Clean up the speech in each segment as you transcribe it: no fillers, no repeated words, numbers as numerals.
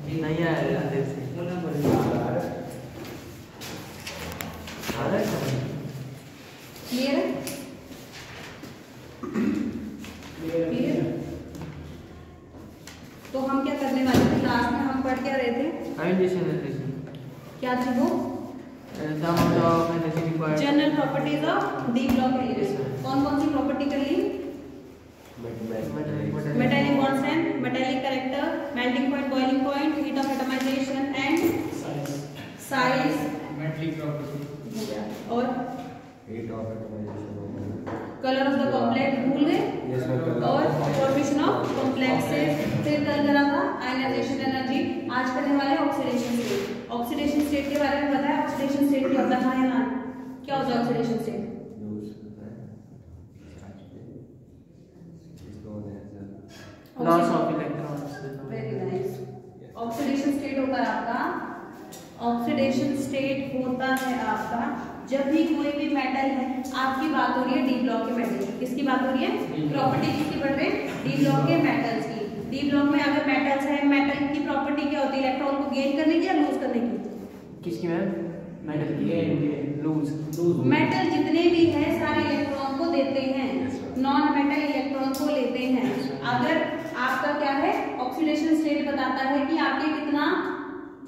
नहीं आया अंदर से क्लियर है? क्लियर? तो हम क्या करने वाले थे क्लास में, हम पढ़ क्या रहे थे? क्या थी वो? General properties of D block element. कौन कौन सी प्रॉपर्टी कर ली? Metallic constant, metallic character, melting point, boiling point, heat of atomization and size. Metallic property और heat of atomization, colour of the complex भूल गए, और फॉर्मेशन ऑफ कॉम्प्लेक्सेस। फिर कल करा था आयनाइजेशन एनर्जी। आज करने वाले ऑक्सीडेशन स्टेट। ऑक्सीडेशन स्टेट के बारे में बताया। ऑक्सीडेशन स्टेट क्या होता है? हाँ, क्या होता है oxidation state? Loss of electrons. Very nice. Oxidation state होता है आपका, ऑक्सीडेशन स्टेट होता है आपका जब भी कोई भी मेटल है, आपकी बात हो रही है डी ब्लॉक के मेटल की। किसकी बात हो रही है? प्रॉपर्टी किसकी पढ़ रहे हैं? डी ब्लॉक के मेटल्स की। डी ब्लॉक में अगर मेटल्स है, मेटल की प्रॉपर्टी क्या होती है? इलेक्ट्रॉन को गेन करने की या लूज करने की? किसकी मैम? मेटल की लूज। मेटल जितने भी है सारे इलेक्ट्रॉन को देते हैं, नॉन मेटल इलेक्ट्रॉन को लेते हैं। अगर आपका क्या है, ऑक्सीडेशन स्टेट बताता है कि आपके कितना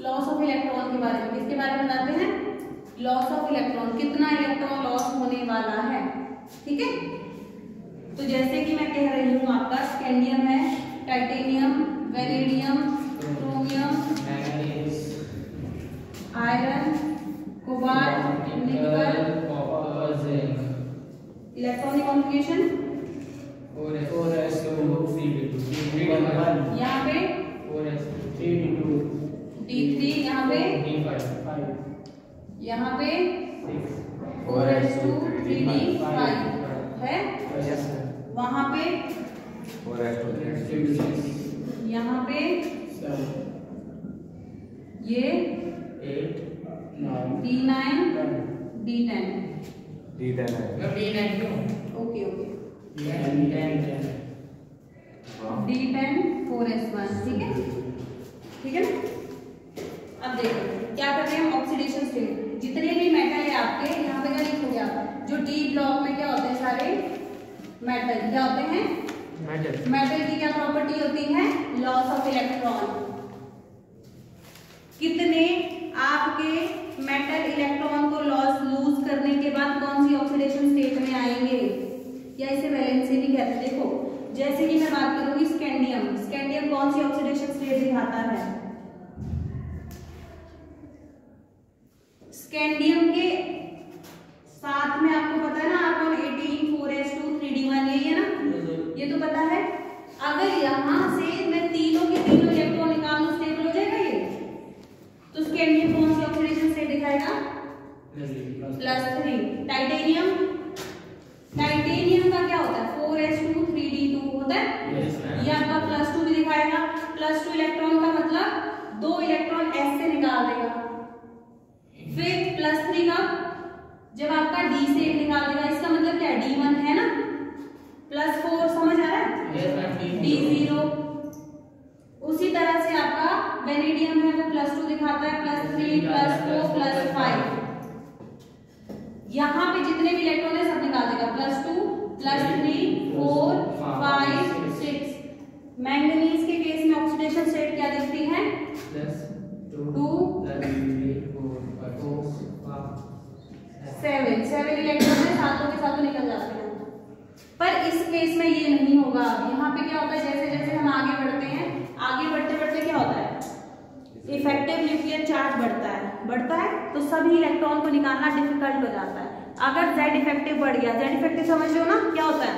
लॉस ऑफ इलेक्ट्रॉन के बारे में। किसके बारे में बताते हैं? लॉस ऑफ इलेक्ट्रॉन, कितना इलेक्ट्रॉन लॉस होने वाला है। ठीक है, तो जैसे कि मैं कह रही हूँ आपका स्कैंडियम है, titanium, vanadium, chromium, iron, cobalt, निकल, इलेक्ट्रॉनिक कॉन्फ़िगरेशन यहाँ पे D3, यहाँ पे यहाँ पे 4s2 3d5 है, वहाँ पे यहाँ पे ये 8 D9 D10 okay okay D10 4s1। ठीक है, ठीक है ना। अब देखो क्या कर रहे हैं हम, ऑक्सीडेशन स्टेट। जितने भी मेटल है आपके यहाँ पे क्या लिख हो गया, जो डी ब्लॉक में क्या होते हैं सारे मेटल, क्या होते हैं? मेटल की क्या प्रॉपर्टी होती है? Loss of electron. कितने आपके मेटल इलेक्ट्रॉन को लूज करने के बाद कौन सी ऑक्सीडेशन स्टेट में आएंगे, या इसे वैलेंसी भी कहते हैं। देखो जैसे कि मैं बात करूंगी स्कैंडियम, स्कैंडियम कौन सी ऑक्सीडेशन स्टेट दिखाता है? स्कैंडियम के साथ में आपको पता है ना, R1 18 4s2 3d1 यही है ना, ये तो पता है। अगर यहां से मैं तीनों के तीनों इलेक्ट्रॉन निकाल लूं, स्टेबल हो जाएगा ये। तो स्कैंडियम कौन सी ऑक्सीडेशन स्टेट दिखाएगा? +3। टाइटेनियम, टाइटेनियम का क्या होता है? 4s2 3d2 होता है, ये आपका +2 भी दिखाएगा। +2 इलेक्ट्रॉन का मतलब 2 इलेक्ट्रॉन S से निकाल देगा। फिर +3 का जब आपका D से एक निकाल देगा, इसका मतलब क्या है? D1 है ना, +4 समझ आ रहा है? D0। उसी तरह से आपका वेनेडियम है, वो +2 दिखाता है, +3 +4 +5। यहाँ पे जितने भी इलेक्ट्रॉन है सब निकाल देगा, +2 +3 4 5 6। मैंगनीज के केस में ऑक्सीडेशन स्टेट क्या दिखती है? 2 7 इलेक्ट्रॉन है, सातों के सातों निकल जाते हैं। पर इस केस में ये नहीं होगा। यहाँ पे क्या होता है, जैसे जैसे हम आगे बढ़ते हैं, आगे बढ़ते बढ़ते क्या होता है? इफेक्टिव न्यूक्लियर चार्ज बढ़ता है तो सभी इलेक्ट्रॉन को निकालना डिफिकल्ट हो जाता है। अगर Z इफेक्टिव बढ़ गया, Z इफेक्टिव समझ लो ना क्या होता है?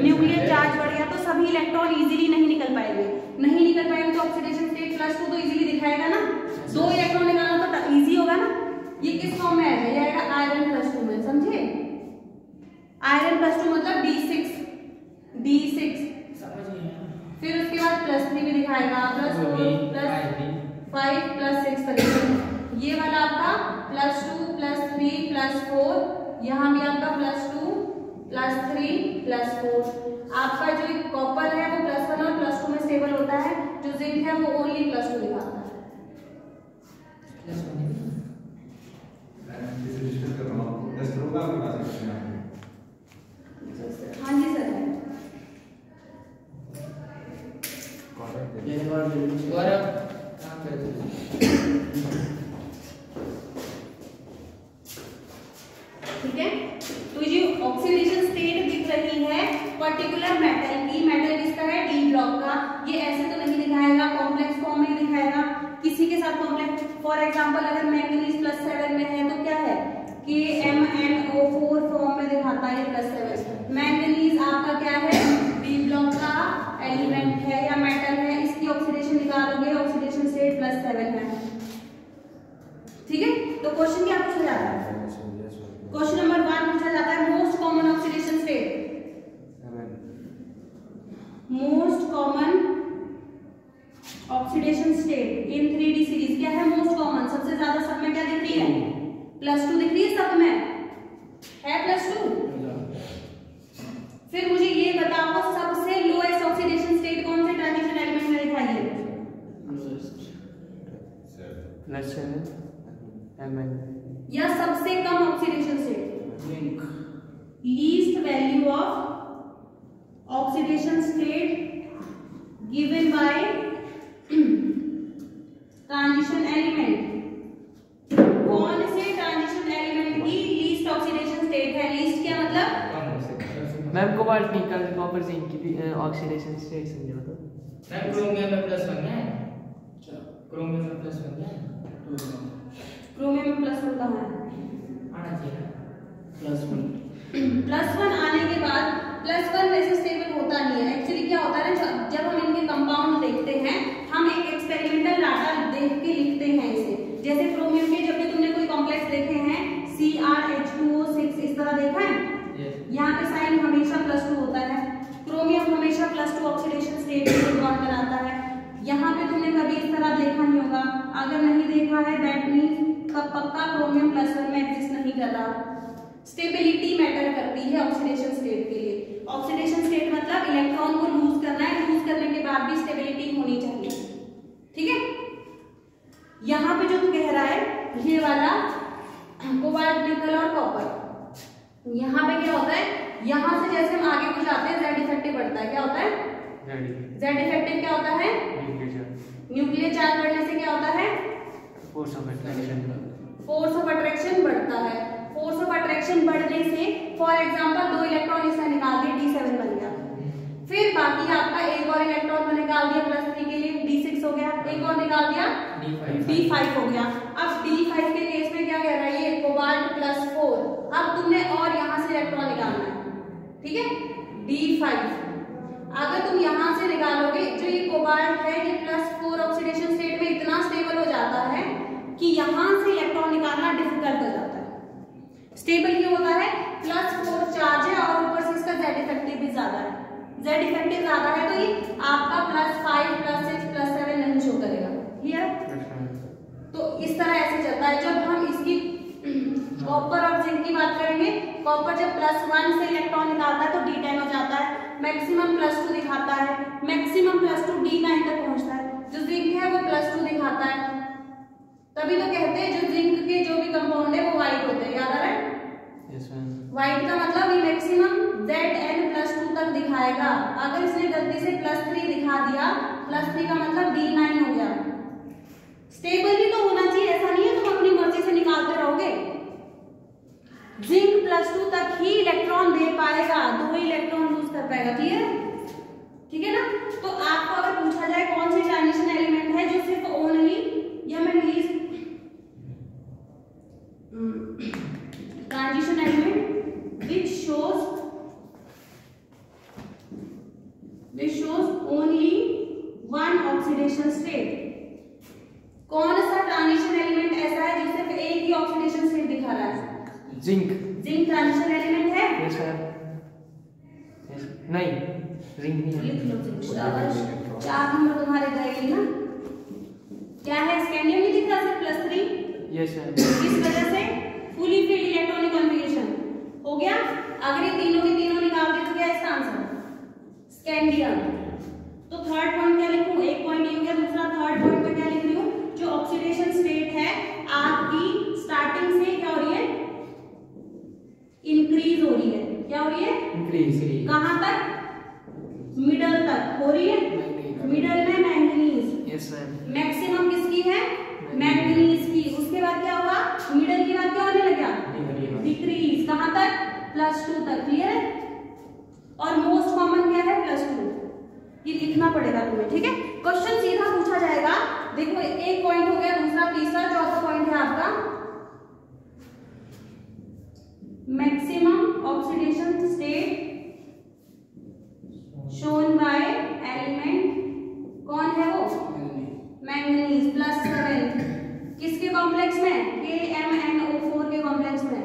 न्यूक्लियर चार्ज बढ़ गया तो सभी इलेक्ट्रॉन इजीली नहीं निकल पाएंगे। तो ऑक्सीडेशन स्टेट +2 तो इजीली दिखाएगा ना, 2 इलेक्ट्रॉन निकालना तो इजी होगा ना। ये किस फॉर्म में आएगा? ये आएगा आयरन +2 में, समझे? आयरन +2 मतलब D6 फिर उसके बाद +3 भी दिखाएगा, +4 +5 +6 तरीके। ये वाला आपका +2 +3 +4, यहाँ भी आपका +2 +3 +4। आपका जो कॉपर है वो +1 और +2 में स्टेबल होता है, जो जिंक है वो ओनली +2 दिखाता है। दोबारा कहाँ पे ठीक है। तो ये ऑक्सीडेशन स्टेट दिख रही है पर्टिकुलर मेटल की, मेटल किसका है, डी ब्लॉक का। ये ऐसे तो नहीं दिखाएगा, कॉम्प्लेक्स फॉर्म में दिखाएगा, किसी के साथ कॉम्प्लेक्स। फॉर एग्जांपल अगर मैंगनीज +7 में है तो क्या है, KMnO4 फॉर्म में दिखाता है +7। मैंगनीज आपका क्या है, डी ब्लॉक का एलिमेंट है या मेटल है, इसकी ऑक्सीडेशन निकालोगे, ऑक्सीडेशन स्टेट +7 है। ठीक है। तो क्वेश्चन क्या पूछा जाता है, क्वेश्चन नंबर 1 पूछा जाता है most common oxidation state. Most common oxidation state in 3D series क्या है, मोस्ट कॉमन, सबसे ज्यादा सब में क्या दिख रही है, +2 दिख रही है, सब में है +2। फिर मुझे ये बताओ सबसे लोएस्ट ऑक्सीडेशन स्टेट कौन से ट्रांजिशन एलिमेंट में दिखाई है, +7 Mn या सबसे कम oxidation state, link least value of oxidation state given by transition element. कौन से ट्रांजिशन एलिमेंट की लीस्ट ऑक्सीडेशन स्टेट है, लीस्ट क्या मतलब, ma'am cobalt nickel copper zinc की ऑक्सीडेशन स्टेट समझो तो मैम क्रोमियम में +1 है, क्रोमियम में +1 है, क्रोमियम में +1 कहाँ है, आना चाहिए +1 +1 आने के बाद +1 वैसे स्टेबल होता नहीं है। एक्चुअली क्या होता है ना, जब हम इनके कंपाउंड देखते हैं, हम एक एक्सपेरिमेंटल डाटा देख के लिखते हैं इसे। जैसे क्रोमियम के जब भी तुमने कोई कॉम्प्लेक्स देखे हैं CrH2O6 इस तरह देखा है, यहाँ पे साइन हमेशा +2 होता है। क्रोमियम हमेशा +2 ऑक्सीडेशन स्टेट में बॉन्ड बनाता है। यहाँ पे तुमने कभी इस तरह देखा नहीं होगा, अगर नहीं देखा है दैट मीन्स तब पक्का क्रोमियम +1 में एग्जिस्ट नहीं कर रहा। स्टेबिलिटी मैटर करती है ऑक्सीडेशन स्टेट के लिए। ऑक्सीडेशन स्टेट मतलब इलेक्ट्रॉन को लूज करना है, लूज करने के बाद भी स्टेबिलिटी होनी चाहिए। ठीक है। यहाँ पे जो कह रहा है ये वाला कोबाल्ट निकल और कॉपर, यहाँ पे क्या होता है, यहाँ से जैसे हम आगे को जाते हैं Z इफेक्टिव बढ़ता है। क्या होता है, Z इफेक्टिव क्या होता है, न्यूक्लियर चार्ज बढ़ने से क्या होता है, force of attraction, force of attraction बढ़ता है। फोर्स ऑफ अट्रैक्शन बढ़ने से फॉर एग्जांपल 2 इलेक्ट्रॉन इसमें निकाल दिए, D7 बन गया। फिर बाकी आपका एक और इलेक्ट्रॉन को निकाल दिया +3 के लिए, D6 हो गया, एक और निकाल दिया D5 हो गया। अब D5 के केस में क्या कह रहा है, ये कोबाल्ट +4, अब तुमने और यहाँ से इलेक्ट्रॉन निकालना है। ठीक है, D5 अगर तुम यहाँ से निकालोगे, जो ये कोबाल्ट है ये +4 ऑक्सीडेशन स्टेट में इतना स्टेबल हो जाता है कि यहाँ से इलेक्ट्रॉन निकालना डिफिकल्ट हो जाता है। स्टेबल क्यों होता है, +4 चार्ज है और ऊपर से इसका Z इफेक्टिव भी ज्यादा है। Z इफेक्टिव ज्यादा है तो ये आपका +5 +6 +7 नहीं शो करेगा। क्लियर। तो इस तरह ऐसे चलता है। जब हम इसकी कॉपर और जिंक की बात करेंगे, कॉपर जब +1 से इलेक्ट्रॉन निकालता है तो D10 हो जाता है, मैक्सिमम +2 दिखाता है, मैक्सिमम +2 D9 तक पहुंचता है। जो जिंक है वो +2 दिखाता है। तभी तो कहते हैं जो जिंक के जो भी कंपाउंड है वो व्हाइट होते हैं। याद आ रहा है, व्हाइट का मतलब ये मैक्सिमम Zn +2 तक दिखाएगा। अगर इसने गलती से +3 दिखा दिया, +3 का मतलब D9 हो गया। स्टेबल भी तो होना चाहिए, ऐसा नहीं है तुम अपनी मर्जी से निकालते रहोगे। जिंक +2 तक ही इलेक्ट्रॉन दे पाएगा, 2 इलेक्ट्रॉन लूज कर पाएगा। क्लियर, ठीक है ना। तो आपको अगर पूछा जाए कौन सी ट्रांजिशन एलिमेंट है जो सिर्फ ओनली या manganese transition element which shows only one oxidation state, कौन सा ट्रांजिशन एलिमेंट ऐसा है जो सिर्फ एक ही ऑक्सीडेशन स्टेट दिखा रहा है, जिंक। जिंक ट्रांजिशन एलिमेंट है? Yes sir. नहीं, जिंक नहीं है। लिख लो जिंक। 4 नंबर तुम्हारे गए ना। क्या है, स्कैंडियम नहीं दिख रहा सिर्फ +3? Yes sir. इस वजह से फुली फिल्ड इलेक्ट्रॉनिक कॉन्फ़िगरेशन हो गया। अगर ये तीनों के तीनों निकाल दे तो क्या इसका आंसर, स्कैंडियम। तो थर्ड पॉइंट क्या लिखूं, एक पॉइंट ये हो गया। दूसरा थर्ड पॉइंट में क्या लिख रही हूं, जो ऑक्सीडेशन स्टेट है आपकी स्टार्टिंग से क्या हो रही है, इंक्रीज हो रही है। क्या हो रही है, इंक्रीज। कहां तक, मिडल तक हो रही है। मिडल में मैंगनीज, यस और मोस्ट कॉमन क्या है +2, ये लिखना पड़ेगा तुम्हें, ठीक है। क्वेश्चन सीधा पूछा जाएगा। देखो एक पॉइंट हो गया, दूसरा, तीसरा, चौथा पॉइंट है आपका maximum oxidation state shown by element, कौन है वो, मैंगनीज +7, किसके कॉम्प्लेक्स में, KMnO4 के कॉम्प्लेक्स में।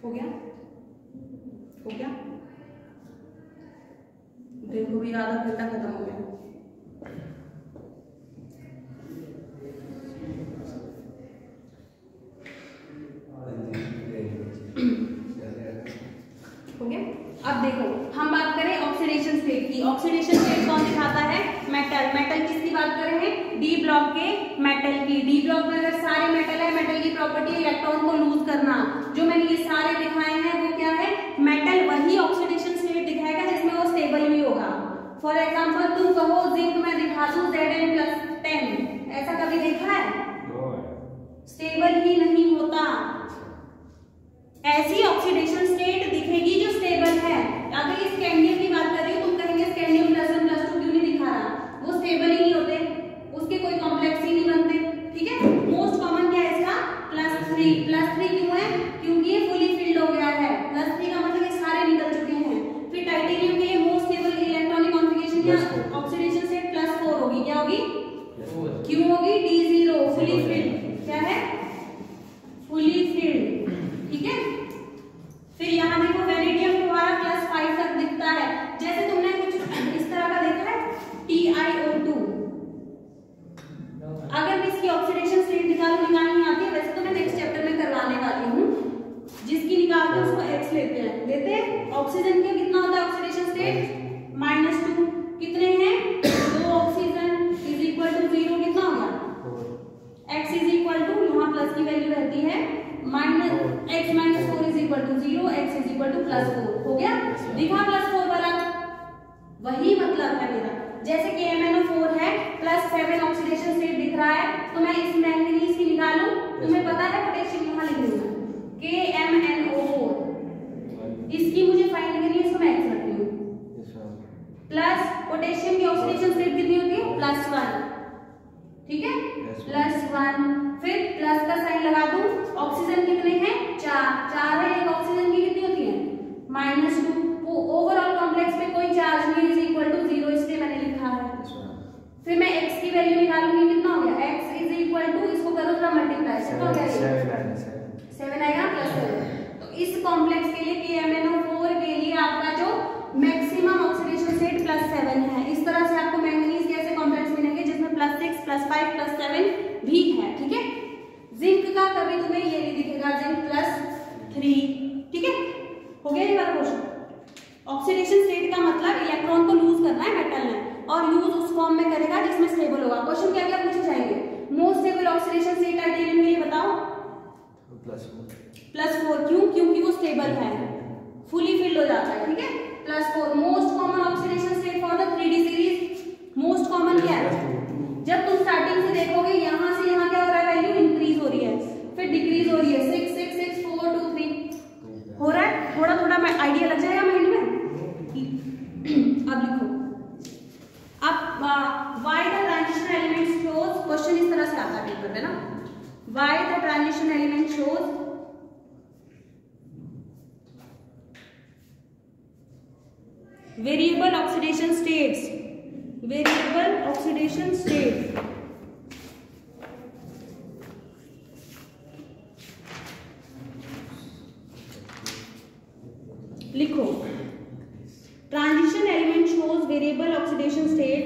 हो गया, हो गया, देखो भी आधा घंटा खत्म हो गया। हो गया। अब देखो हम बात करें ऑक्सीडेशन स्टेट की। ऑक्सीडेशन स्टेट कौन दिखाता है, मेटल। मेटल किसकी बात कर रहे हैं, डी ब्लॉक के मेटल की। डी ब्लॉक में अगर सारे मेटल है, मेटल की प्रॉपर्टी इलेक्ट्रॉन को लूज करना। जो मैंने ये सारे दिखाए हैं वो क्या है, मेटल। वही ऑक्सीडेशन स्टेट दिखाएगा जिसमें वो स्टेबल भी होगा। फॉर एग्जाम्पल तुम कहो जिंक में दिखा दूं Zn+10, ऐसा कभी देखा है, स्टेबल ही नहीं होता। ऐसी ऑक्सीडेशन स्टेट दिखेगी जो स्टेबल है। अगर इस स्कैंडियम की बात कर रही हो, तुम कहेंगे स्कैंडियम +1 +2 क्यों नहीं दिखा रहा, वो स्टेबल ही नहीं होते, उसके कोई कॉम्प्लेक्स ही नहीं बनते, ठीक है। मोस्ट कॉमन क्या है इसका, +3। +3 क्यों है, क्योंकि ये फुली फिल्ड हो गया है। +3 का मतलब ये सारे निकल चुके हैं। फिर टाइटेनियम के लिए मोस्ट स्टेबल इलेक्ट्रॉनिक कॉन्फ़िगरेशन या ऑक्सीडेशन स्टेट +4 होगी। क्या होगी, क्यों होगी, D0 फुली फिल्ड। क्या है, फुली फिल्ड, ठीक है। फिर यहाँ देखो वेनेडियम तुम्हारा +5 तक दिखता है। जैसे तुमने कुछ इस तरह का देखा है TiO2। अगर इसकी ऑक्सीडेशन स्टेट निकालनी आती है, वैसे तो मैं नेक्स्ट चैप्टर में करवाने वाली हूँ। जिसकी निकालते हैं उसको X लेते हैं, लेते हैं। ऑक्सीजन के कितना होता है ऑक्सीडेशन स्टेट, -2। कितने हैं, 2 ऑक्सीजन = 0। कितना होगा, X यहाँ प्लस की वैल्यू रहती है -x - 4 = 0, x +4। हो गया, दिखा +4 वाला, वही मतलब है मेरा। जैसे KMnO4 है +7 ऑक्सीडेशन स्टेट दिख रहा है, तो मैं इस मैंगनीज की निकालूं, तुम्हें पता है पोटेशियम यहाँ लिखूंगा KMnO4, इसकी मुझे फाइंड करनी है, इसको मैं X रखती हूँ। प्लस पोटेशियम की ऑक्सीडेशन स्टेट कितनी होती है, +1, ठीक है, +1। फिर प्लस का साइन लगा दूं। ऑक्सीजन कितने हैं, 4 है। एक ऑक्सीजन की कितनी होती है, -2। ओवरऑल कॉम्प्लेक्स पे कोई चार्ज नहीं, =0, इसलिए मैंने लिखा है। फिर मैं x की वैल्यू निकालूंगी, कितना हो गया, x इसको करो थोड़ा मल्टीप्लाई, कितना हो गया, 7 आएगा +7। तो इस कॉम्प्लेक्स के लिए KMnO4 के लिए आपका जो मैक्सिमम ऑक्सीडेशन स्टेट +7 है। इस तरह से आपको मैंगनीज के ऐसे कॉम्प्लेक्स मिलेंगे जिसमें +6 +5 +7 भी है, ठीक है। जिंक का कभी तुम्हें ये नहीं दिखेगा, जिंक +3, ठीक है। हो गया ये वाला क्वेश्चन। ऑक्सीडेशन स्टेट का मतलब इलेक्ट्रॉन को लूज करना है मेटल ने, और यूज उस फॉर्म में करेगा जिसमें स्टेबल होगा। क्वेश्चन क्या क्या पूछे जाएंगे, most stable oxidation state titanium के लिए बताओ +4। क्यों? क्योंकि वो स्टेबल है, फुली फिल्ड हो जाता है, ठीक है। +4। Most common oxidation state for the 3D series, most common क्या है? जब तुम स्टार्टिंग से देखोगे यहां से यहां क्या हो रहा है, वैल्यू इंक्रीज हो रही है, फिर डिक्रीज हो रही है, 6 6 6 4 2 3 हो रहा है। थोड़ा थोड़ा मैं आइडिया लग जाएगा माइंड में। अब लिखो, अब why the transition element shows, question इस तरह से आता है पेपर में ना, why the transition element shows variable oxidation states, variable oxidation state. लिखो, transition element shows variable oxidation state,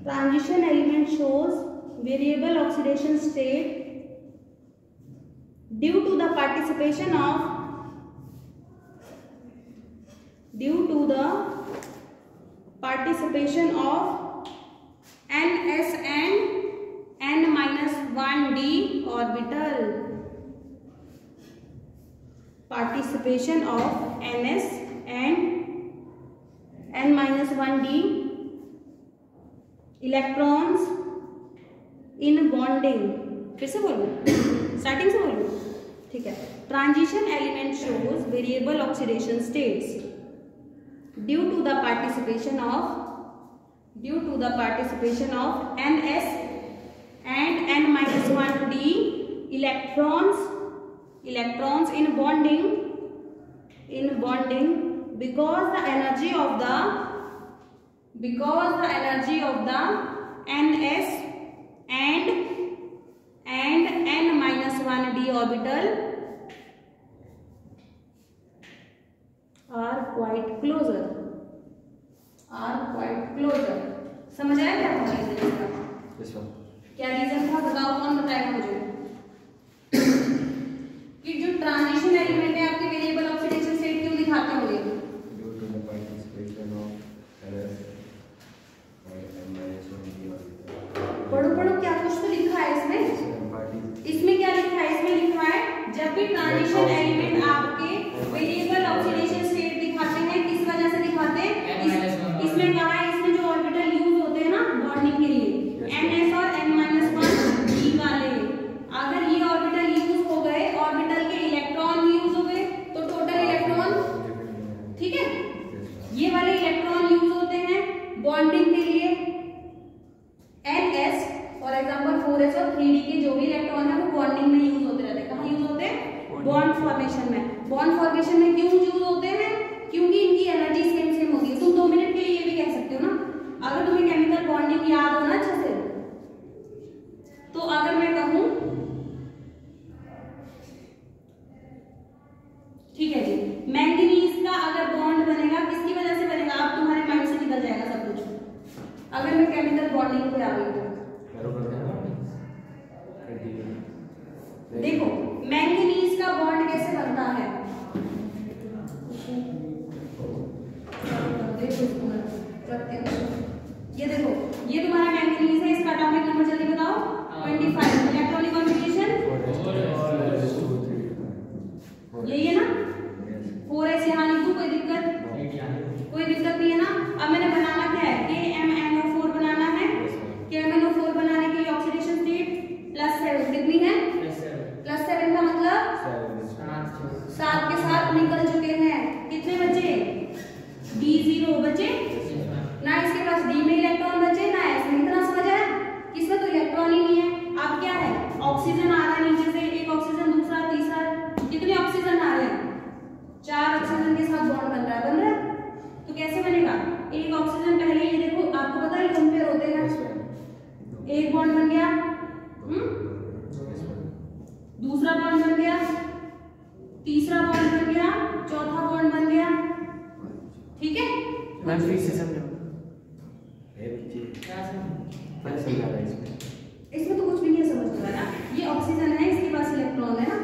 transition element shows variable oxidation state due to the participation of, due to the participation of ns and n-1d orbital, participation of ns and n-1d electrons in bonding। फिर से बोलूं, starting से बोलूं, ठीक है। Transition element shows variable oxidation states due to the participation of ns and n-1d electrons in bonding because the energy of the ns and n-1d orbital are quite closer। समझ आया क्या था रीजन इसका? क्या रीजन था बताओ, कौन बताएगा मुझे? कि जो ट्रांजिशन एलिमेंट है आपके वेरिएबल ऑक्सीडेशन स्टेट क्यों दिखाते होंगे? पढ़ो क्या कुछ तो लिखा है इसमें क्या लिखा है? इसमें लिखा है जब भी ट्रांजिशन एलिमेंट आपके वेरिएबल ऑक्सीडेशन स्टेट दिखाते हैं, किस वजह से दिखाते हैं? इसमें क्या है, इसमें जो ऑर्बिटल यूज होते हैं ना बॉन्डिंग के लिए, ns और n-1d वाले, अगर ये ऑर्बिटल यूज हो गए, ऑर्बिटल के इलेक्ट्रॉन यूज हो गए, तो टोटल इलेक्ट्रॉन, ठीक है, ये वाले इलेक्ट्रॉन यूज होते हैं बॉन्डिंग के लिए। ns फॉर एग्जांपल 4s और 3d के जो भी इलेक्ट्रॉन है वो बॉन्डिंग में यूज होते रहते हैं। कहाँ यूज होते हैं? बॉन्ड फॉर्मेशन में। बॉन्ड फॉर्मेशन में क्यों यूज होते हैं? क्योंकि इनकी एनर्जी सेम होती है। तुम 2 मिनट के लिए ये भी कह सकते हो ना, अगर तुम्हें केमिकल बॉन्डिंग याद हो ना अच्छे से, तो अगर मैं कहूं, ठीक है जी, मैंगनीज का अगर बॉन्ड बनेगा किसकी वजह से बनेगा? आप तुम्हारे माइंड से निकल जाएगा सब कुछ। अगर मैं केमिकल बॉन्डिंग पे आ गई तो देखो मैंगनीज का बॉन्ड कैसे बनता है? ये देखो, ये तुम्हारा मैंगनीज है, इसका एटॉमिक नंबर जल्दी बताओ। 25। इलेक्ट्रॉनिक कॉन्फ़िगरेशन यही है ना? 4s यहाँ लिख दूं, कोई दिक्कत नहीं है ना? अब मैंने बनाना क्या है? KMnO4 बनाना है। KMnO4 बनाने के लिए ऑक्सीडेशन स्टेट +7 कितनी है? +7 का मतलब 7 के साथ निकल चुके हैं। कितने बचे? D0 बचे ना, इसके पास D में इलेक्ट्रॉन बचे ना S में। इतना समझ आया? इसमें तो इलेक्ट्रॉन ही नहीं है। अब क्या है? ऑक्सीजन आ रहा है नीचे से, एक ऑक्सीजन, दूसरा, तीसरा, कितने ऑक्सीजन आ रहे हैं? 4 ऑक्सीजन के साथ बॉन्ड बन रहा है। तो कैसे बनेगा? एक ऑक्सीजन पहले, ये देखो आपको पता है कंपेयर होते हैं, एक बॉन्ड बन गया, दूसरा बॉन्ड बन गया, तीसरा बॉन्ड बन गया, चौथा बॉन्ड बन गया, ठीक है? मैं फिर से समझाऊं। इसमें तो कुछ भी नहीं समझ रहा है ना। ये ऑक्सीजन है, इसके पास इलेक्ट्रॉन है ना,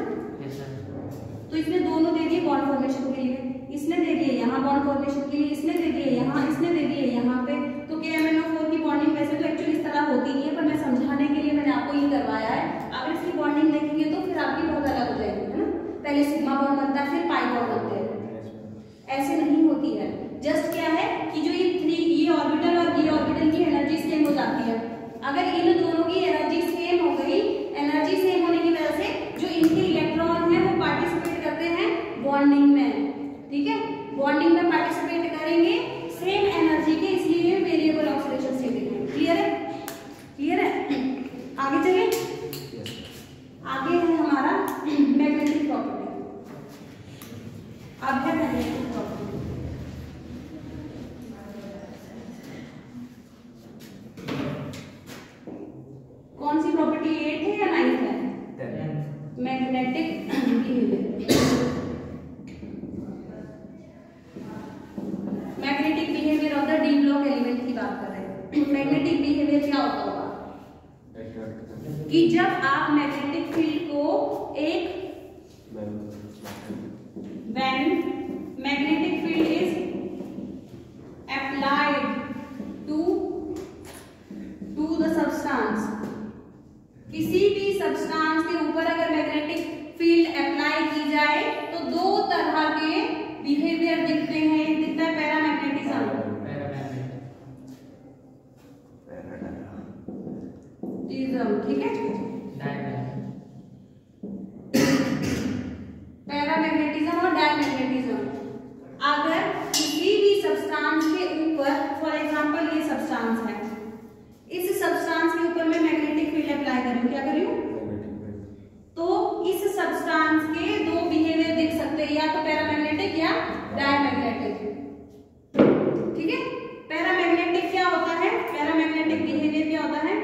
तो इसने दोनों दे दिए बॉन्ड फॉर्मेशन के लिए। इसने दे दिए यहाँ बॉन्ड फॉर्मेशन के लिए, इसने दे दिए यहाँ, इसने दे दिए यहाँ पे। तो KMnO4 की बॉन्डिंग वैसे तो एक्चुअली इस तरह होती नहीं है, पर मैं समझाने के लिए मैंने आपको ये जस्ट क्या है कि जो ये ऑर्बिटल और ये ऑर्बिटल की एनर्जी सेम हो जाती है। अगर इन दोनों की एनर्जी सेम हो गई, एनर्जी सेम होने की वजह से जो इनके इलेक्ट्रॉन है वो पार्टिसिपेट करते हैं बॉन्डिंग में, ठीक है, बॉन्डिंग में पार्टिसिपेट करेंगे सेम एनर्जी के, इसलिए वेरिएबल ऑक्सीडेशन स्टेट है। क्लियर है? क्लियर है? आगे चलिए, आगे है हमारा मैग्नेटिक प्रॉपर्टी। अब है मैग्नेटिक प्रॉपर्टी। कौन सी प्रॉपर्टी, 8 है या 9 है? Magnetic behaviour. Magnetic behaviour of the D block element की बात कर रहे हैं। मैग्नेटिक बिहेवियर क्या होता होगा कि जब आप मैग्नेटिक फील्ड को एक when magnetic field is applied to the substance, किसी भी सब्सटेंस के ऊपर अगर मैग्नेटिक फील्ड अप्लाई की जाए तो दो तरह के बिहेवियर दिखते हैं। एक दिखता है पैरामैग्नेटिज्म, ठीक है, पैरामैग्नेटिज्म और डायमैग्नेटिज्म। अगर किसी भी सब्सटेंस के ऊपर, फॉर एग्जांपल ये सब्सटेंस है, इस सब्सटेंस के ऊपर मैं मैग्नेटिक फील्ड अप्लाई करूं, क्या करूं, तो इस सब्सटेंस के दो बिहेवियर दिख सकते हैं, या तो पैरामैग्नेटिक या डायमैग्नेटिक, ठीक है। पैरामैग्नेटिक क्या होता है, पैरामैग्नेटिक बिहेवियर क्या होता है,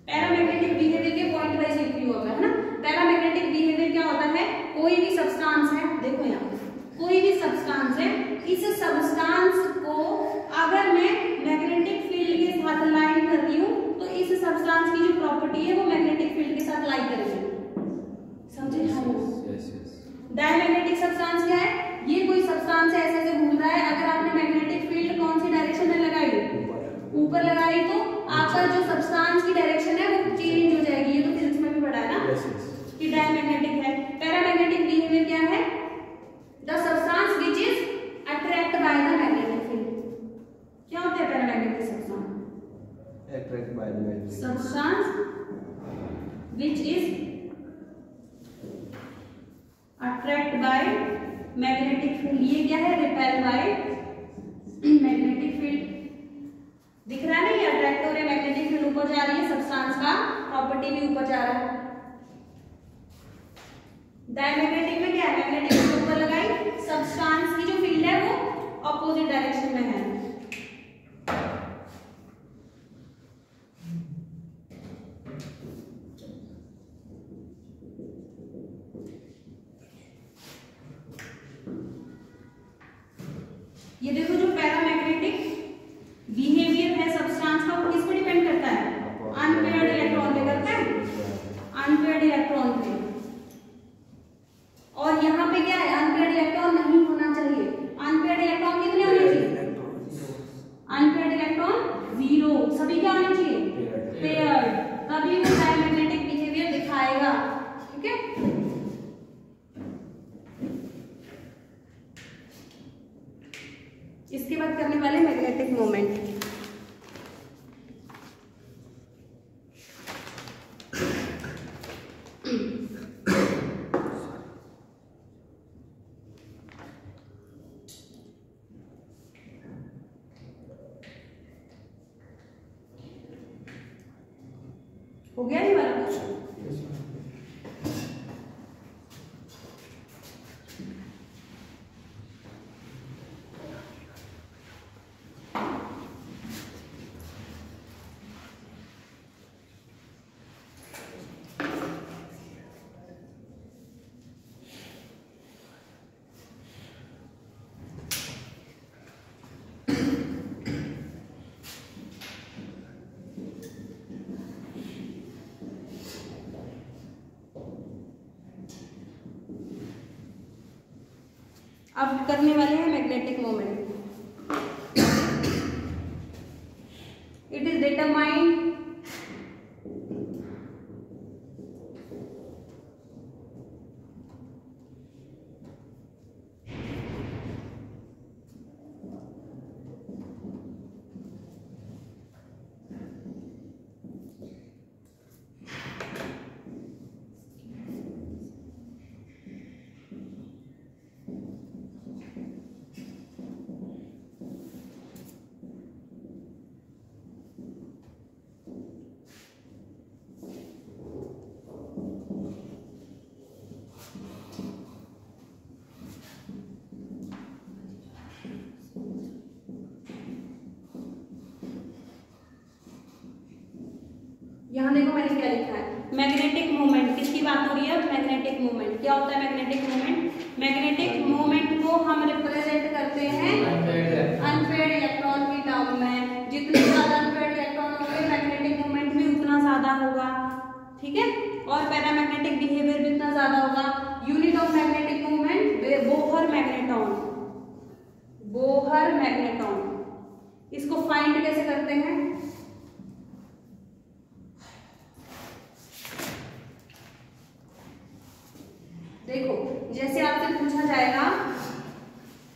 पैरामैग्नेटिक बिहेवियर के पॉइंट वाइज लिख लियो है ना। पैरामैग्नेटिक बिहेवियर क्या होता है, कोई भी सब्सटेंस है, देखो यहाँ कोई भी सब्सटेंस है, इस सब्सटेंस को अगर मैं मैग्नेटिक फील्ड के साथ लाइन कर रही हूँ तो इस सब्सटेंस की जो प्रॉपर्टी है वो मैग्नेटिक फील्ड के साथ लाइन करेगी, समझे? डायमैग्नेटिक सब्सटेंस क्या है, ये कोई सब्सटेंस ऐसे ऐसे घूम रहा है, अगर आपने मैग्नेटिक फील्ड कौन सी डायरेक्शन में लगाई, ऊपर लगाई, तो आपका जो सब्सटेंस की डायरेक्शन है वो चेंज हो जाएगी। ये तो फिजिक्स में भी पढ़ा है ना कि डायमैग्नेटिक है। पैरामैग्नेटिक बिहेवियर क्या है, the substance which is attract by the magnetic field. क्या होता है paramagnetic substance, attract by the magnetic substance which is attract by magnetic field. ये क्या है, रिपेल बाय मैग्नेटिक फील्ड। दिख रहा है ना, ये अट्रैक्ट हो रहे हैं, मैग्नेटिक फील्ड ऊपर जा रही है, सब्सटेंस का प्रॉपर्टी भी ऊपर जा रहा है। डायमैग्नेटिक में क्या है, मैग्नेटिक फील्ड ऊपर लगाई, सब्सटेंस की जो फील्ड है वो ऑपोजिट डायरेक्शन में है। ये देखो जो पैरामैग्नेटिक बिहेवियर है सब्सटेंस का, वो किस पे डिपेंड करता है, अनपेयर्ड इलेक्ट्रॉन पे करता है, अनपेयर्ड इलेक्ट्रॉन पे। और यहाँ पे क्या है, अनपेयर्ड इलेक्ट्रॉन नहीं होना चाहिए। अनपेयर्ड इलेक्ट्रॉन कितने होने चाहिए, अनपेयर्ड इलेक्ट्रॉन 0, सभी क्या होने चाहिए, पेयर्ड, तभी वो डायमैग्नेटिक बिहेवियर दिखाएगा, ठीक है। इसके बाद करने वाले मैग्नेटिक मोमेंट। हो गया ये वाला क्वेश्चन? अब करने वाले हैं magnetic moment. It is determined magnetic moment, किसकी बात हो रही है? Magnetic moment. क्या होता है मैग्नेटिक मोमेंट? मैग्नेटिक मोमेंट को हम रिप्रेजेंट करते हैं अनपेयर्ड इलेक्ट्रॉन की टर्म में। जितने ज्यादा अनपेयर्ड इलेक्ट्रॉन होंगे मैग्नेटिक मोमेंट भी उतना ज्यादा होगा, ठीक है, और पैरामैग्नेटिक बिहेवियर भी उतना ज्यादा होगा। Unit of magnetic moment Bohr magneton, Bohr magneton. इसको फाइंड कैसे करते हैं? देखो, जैसे आपसे पूछा जाएगा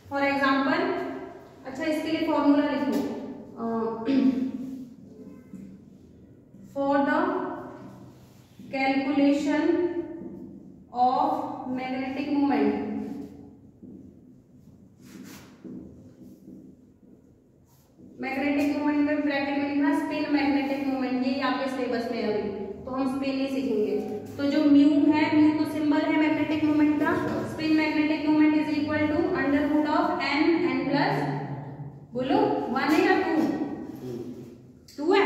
फॉर एग्जांपल, अच्छा इसके लिए फॉर्मूला लिखो, for the calculation of magnetic moment magnetic moment में ब्रैकेट में लिखना स्पिन मैग्नेटिक मोमेंट। ये आपके सिलेबस में है अभी, तो हम स्पिन ही सीखेंगे। तो जो म्यू है, म्यू तो सिंबल है मैग्नेटिक मोमेंट का। Spin magnetic moment is equal to under root of n plus, बोलो 1 है या 2? 2 है,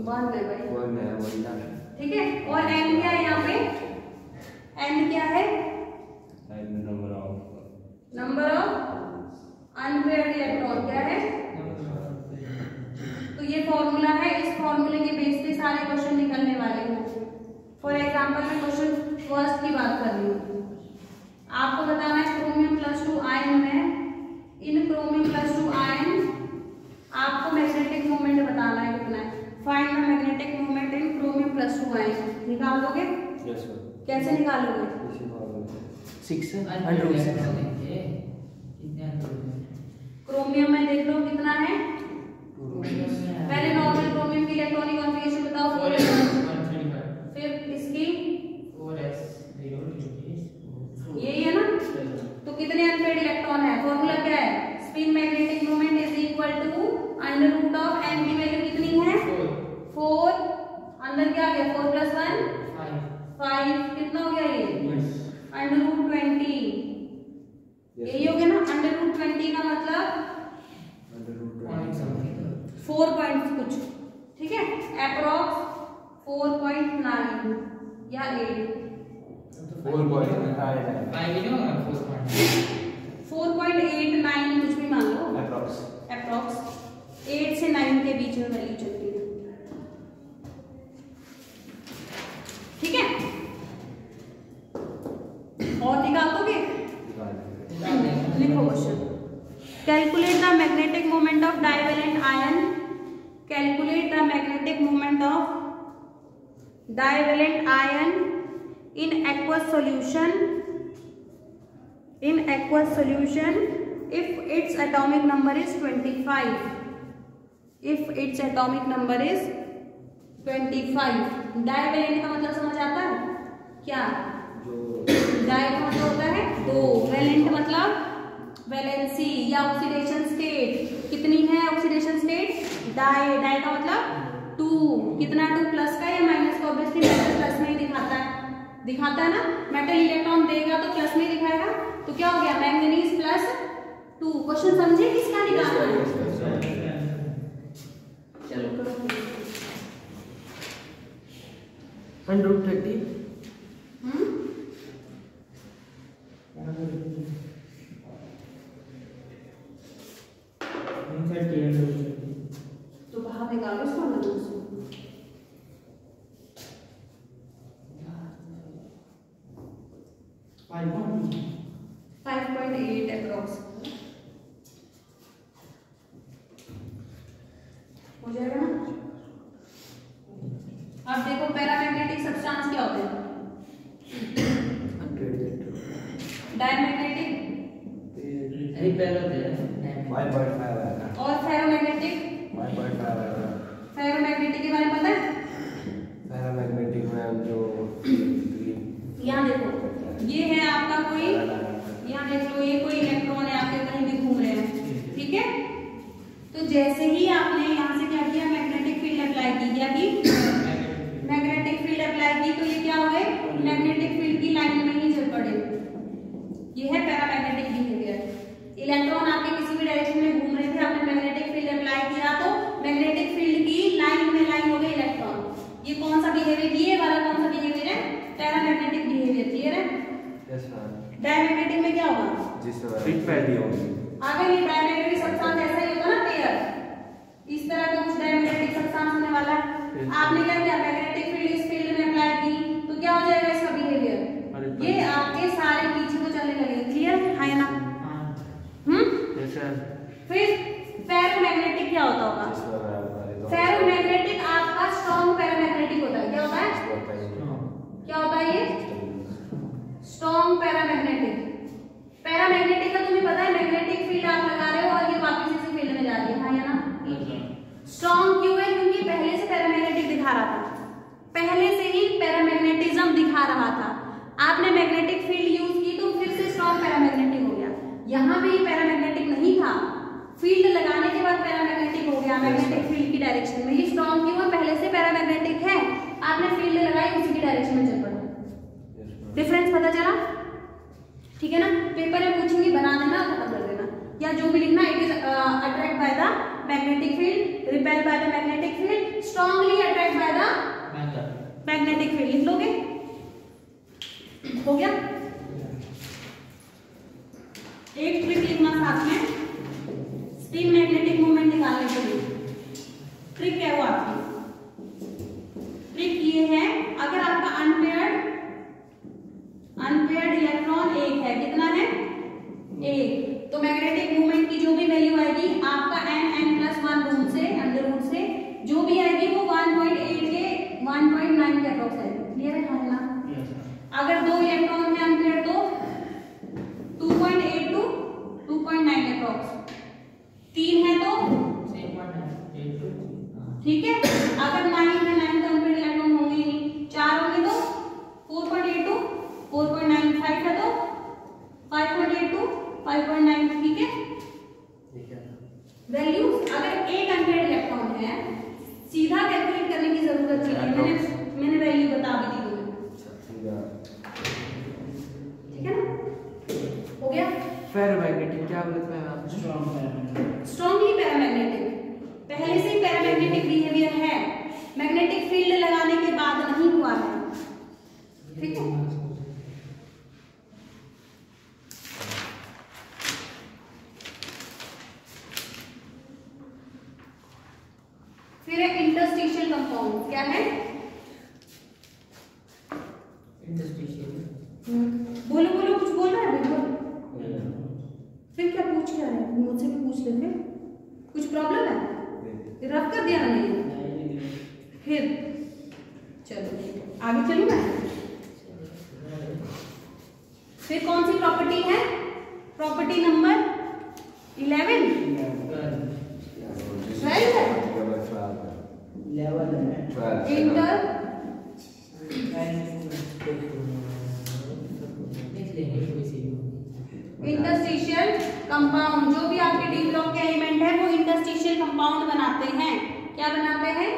1 है भाई, 1 है, ठीक है। और n क्या है यहाँ पे? n क्या है? Number of unpaired electron. क्या है? तो ये फॉर्मूला है, इस फॉर्मूले के बेस पे सारे क्वेश्चन निकलने वाले हैं। फॉर एग्जांपल मैं क्वेश्चन फर्स्ट की बात कर रही हूँ। आपको बताना है क्रोमियम +2 आयन में, इन क्रोमियम +2 आयन आपको मैग्नेटिक मोमेंट बताना है कितना है। Find the magnetic moment in chromium +2 ion. निकाल दोगे? Yes sir. कैसे निकालोगे? 6 क्रोमियम में देख लो कितना है। पहले नॉर्मल क्रोमियम की इलेक्ट्रॉनिक कॉन्फ़िगरेशन बताओ। 4s135। फिर इसकी 4s0 यही है ना। तो कितने अनपेयर्ड इलेक्ट्रॉन है? फॉर्मूला क्या है? Spin magnetic moment is equal to under root of n की वैल्यू कितनी है? 4। अंदर क्या आ गया? 4 + 1 5। कितना हो गया ये? Under root 20। यही हो गया ना। अंडर रूट 20 का मतलब 4 पॉइंट कुछ, ठीक है, अप्रोक्स 4.9 या 8। 4.89 कुछ भी मान लो, अप्रोक्स 8 से 9 के बीच में वैल्यू चलती है, ठीक है। और निकाल दोगे? लिखो question. Calculate the magnetic moment of divalent ion. Calculate the magnetic moment of divalent ion in aqueous solution if its atomic number is 25. If its atomic number is 25. Divalent का मतलब समझ आता है क्या? डाई का मतलब होता है 2, वैलेंट मतलब वैलेंसी या ऑक्सीडेशन स्टेट। कितनी है ऑक्सीडेशन स्टेट? डाई। डाई का मतलब 2। कितना? 2 प्लस का या माइनस का? ऑब्वियसली मेटल प्लस में ही दिखाता है ना। मेटल इलेक्ट्रॉन देगा तो प्लस में दिखाएगा। तो क्या हो गया? मैंगनीज +2। क्वेश्चन समझे किसका निकालना है? चलो करो। अंडर रूट 30 तो बाहर निकालो इसको अंदर से। 5.8 अप्रोक्स हो जाएगा ना। अब देखो पैरामैग्नेटिक सब्सटेंस क्या होते हैं? डायमैग्नेटिक 5.5 है और फेरोमैग्नेटिक 5.5 है। फेरोमैग्नेटिक के बारे में पता है? पैरामैग्नेटिक में जो यहाँ देखो, ये है आपका कोई, यहाँ देख लो, ये कोई इलेक्ट्रॉन है आपके कहीं भी घूम रहे हैं, ठीक है। तो जैसे ही आपने यहाँ से क्या किया? मैग्नेटिक फील्ड अप्लाई की। क्या की? मैग्नेटिक फील्ड अप्लाई की। तो ये क्या हो गए? मैग्नेटिक फील्ड की लाइन में ही चल पड़े। ये है पैरामैग्नेटिक बिहेवियर। इलेक्ट्रॉन आपके किसी भी डायरेक्शन में घूम रहे थे, आपने मैग्नेटिक फील्ड अप्लाई किया तो मैग्नेटिक फील्ड की लाइन में लाइन हो गई इलेक्ट्रॉन। ये कौन डायमैग्नेटिक में क्या होगा? अगर ये डायमैग्नेटिक सब्सटेंस ऐसा ही होगा ना पेयर, इस तरह का कुछ डायमैग्नेटिक सब्सटेंस होने वाला है, आपने क्या किया मैग्नेटिक फील्ड इस फील्ड में अप्लाई की तो क्या हो जाएगा इसका बिहेवियर? ये आपके सारे पीछे को चलने लगेंगे। क्लियर है ना? फिर फेरोमैग्नेटिक क्या होता होगा? फेरोमैग्नेटिक आपका स्ट्रॉन्ग पैरामैग्नेटिक होता है। क्या होता है? क्या होता है ये? Strong paramagnetic. पैरामैग्नेटिक का तुम्हें पता है मैग्नेटिक फील्ड आप लगा रहे हो और ये वापस इसी फील्ड में जा रही है, हाँ या ना? स्ट्रॉन्ग क्यों है? क्योंकि पहले से पैरामैग्नेटिक दिखा रहा था, पहले से ही पैरामैग्नेटिज्म दिखा रहा था, आपने मैग्नेटिक फील्ड यूज की तो फिर से स्ट्रॉन्ग पैरामैग्नेटिक हो गया। यहाँ पे ये पैरामैग्नेटिक नहीं था, फील्ड लगाने के बाद पैरामैग्नेटिक हो गया मैग्नेटिक फील्ड की डायरेक्शन में। ये स्ट्रॉन्ग क्यों है? पहले से पैरामैग्नेटिक है, आपने फील्ड लगाई उसी की डायरेक्शन में चल पड़ा। डिफरेंस पता चला? ठीक है ना? पेपर में पूछेंगे, बना देना, खत्म कर देना, या जो भी लिखना, it is attract by the magnetic field, repel by the magnetic field, strongly attract by the magnetic field. लिख लोगे? हो गया? एक ट्रिक लिखना साथ में, स्पिन मैग्नेटिक मोमेंट निकालने के लिए। ट्रिक क्या हुआ आपकी? ट्रिक ये है, अगर आपका अनपेयर्ड इलेक्ट्रॉन एक है, कितना है? एक, तो मैग्नेटिक मोमेंट की जो भी वैल्यू आएगी आपका n+1 रूट से, अंडर रूट से जो भी आएगी वो 1.8 के 1.9 के अप्रॉक्स आएगी। क्लियर है? हाँ ना? अगर 2 इलेक्ट्रॉन है अनपेयर्ड तो 2.8 टू 2.9 अप्रॉक्स, 3 है तो ठीक है। अगर 9 है, 9 तो अनपेयर्ड इलेक्ट्रॉन होंगे ही नहीं, 4 होंगे तो 4.8 टू 4.9, 5 है तो 5.8 टू 5.9। ठीक है? वैल्यूज अगर एक अनपेयर्ड इलेक्ट्रॉन है, सीधा कैलकुलेट करने की जरूरत नहीं है, मैंने वैल्यू बता भी दी तुम्हें। ठीक है ना? हो गया? फेरोमैग्नेटिक क्या बोलते हैं आप? स्ट्रांगली पैरामैग्नेटिक, पहले से ही पैरामैग्नेटिक बिहेवियर है, मैग्नेटिक फील्ड लगाने के बाद नहीं हुआ है। ठीक है? फिर है इंटरस्टिशियल कंपाउंड। क्या है? बोलो बोलो, कुछ बोल रहा है? बोलो। फिर क्या पूछ क्या रहे हैं? मुझसे भी पूछ लेते। कुछ प्रॉब्लम है? रफ कर दिया मैंने। फिर चलो आगे चलूं मैं। फिर कौन सी प्रॉपर्टी है? प्रॉपर्टी नंबर 11 12 है। इंटरस्टिशियल कंपाउंड, जो भी आपके डी ब्लॉक के एलिमेंट है वो इंटरस्टिशियल कंपाउंड बनाते हैं। क्या बनाते हैं?